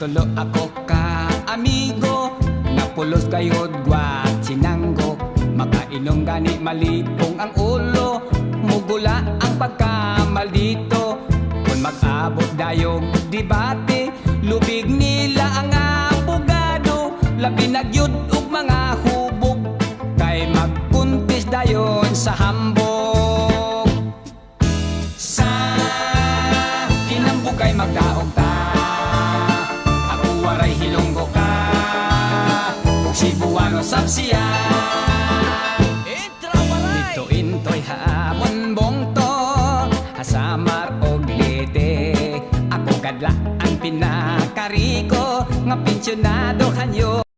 Nagtulo ako ka amigo, napulos kayod gwat sinanggo. Makainom gani malipong ang ulo, mugula ang pagkamaldito. Kung mag-abot dayog debate, lubig nila ang abogado. Labi nagyud og mga hubog, kay magkuntis dayon sa hambog. Sa kinambog kay magdaog ta, ako waray hilonggo ka, ug Cebuano sabsiya. Dito intoy hamon bongto, hasamar og lede. Ako kadla ang pinakariko, nga pensyonado kanyo.